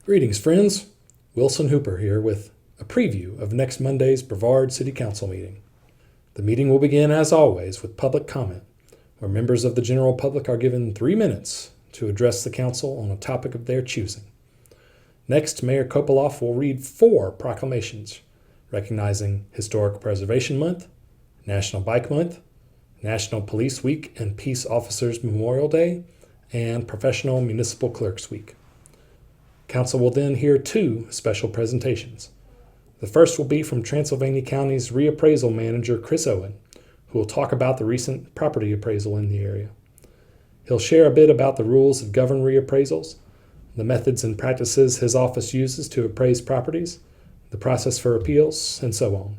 Greetings, friends. Wilson Hooper here with a preview of next Monday's Brevard City Council meeting. The meeting will begin, as always, with public comment, where members of the general public are given 3 minutes to address the council on a topic of their choosing. Next, Mayor Kopoloff will read 4 proclamations recognizing Historic Preservation Month, National Bike Month, National Police Week and Peace Officers Memorial Day, and Professional Municipal Clerks Week. Council will then hear 2 special presentations. The first will be from Transylvania County's reappraisal manager, Chris Owen, who will talk about the recent property appraisal in the area. He'll share a bit about the rules that govern reappraisals, the methods and practices his office uses to appraise properties, the process for appeals, and so on.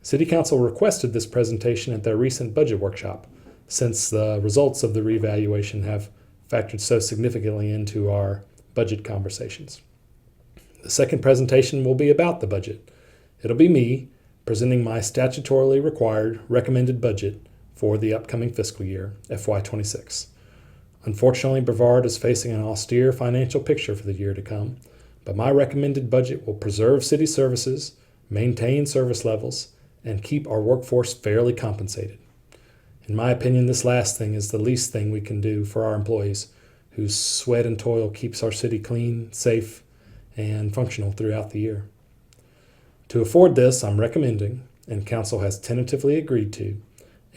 City Council requested this presentation at their recent budget workshop, since the results of the reevaluation have factored so significantly into our budget conversations. The second presentation will be about the budget. It'll be me presenting my statutorily required recommended budget for the upcoming fiscal year, FY26. Unfortunately, Brevard is facing an austere financial picture for the year to come, but my recommended budget will preserve city services, maintain service levels, and keep our workforce fairly compensated. In my opinion, this last thing is the least thing we can do for our employees, whose sweat and toil keeps our city clean, safe, and functional throughout the year. To afford this, I'm recommending, and Council has tentatively agreed to,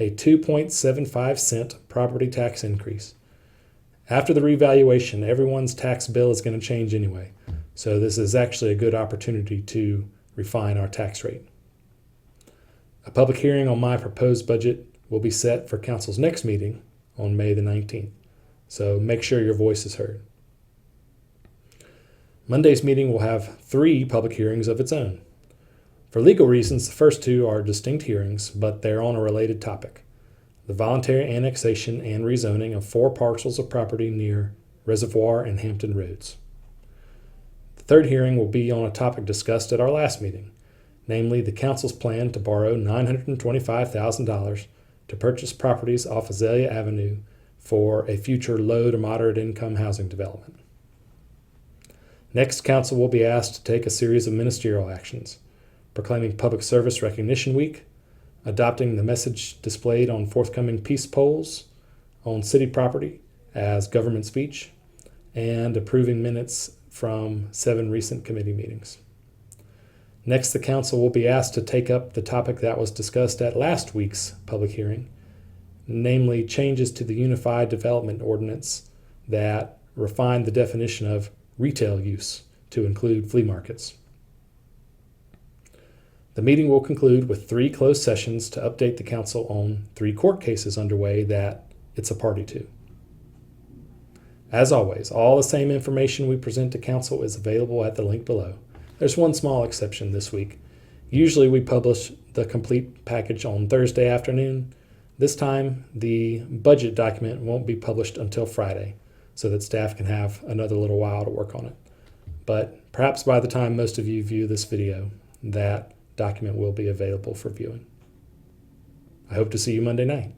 a 2.75 cent property tax increase. After the revaluation, everyone's tax bill is going to change anyway, so this is actually a good opportunity to refine our tax rate. A public hearing on my proposed budget will be set for Council's next meeting on May the 19th. So make sure your voice is heard. Monday's meeting will have 3 public hearings of its own. For legal reasons, the first 2 are distinct hearings, but they're on a related topic: the voluntary annexation and rezoning of 4 parcels of property near Reservoir and Hampton Roads. The third hearing will be on a topic discussed at our last meeting, namely the Council's plan to borrow $925,000 to purchase properties off Azalea Avenue for a future low to moderate income housing development. Next, Council will be asked to take a series of ministerial actions, proclaiming Public Service Recognition Week, adopting the message displayed on forthcoming peace poles on city property as government speech, and approving minutes from 7 recent committee meetings. Next, the Council will be asked to take up the topic that was discussed at last week's public hearing, namely changes to the Unified Development Ordinance that refine the definition of retail use to include flea markets. The meeting will conclude with 3 closed sessions to update the Council on 3 court cases underway that it's a party to. As always, all the same information we present to Council is available at the link below. There's one small exception this week. Usually we publish the complete package on Thursday afternoon. This time, the budget document won't be published until Friday, so that staff can have another little while to work on it. But perhaps by the time most of you view this video, that document will be available for viewing. I hope to see you Monday night.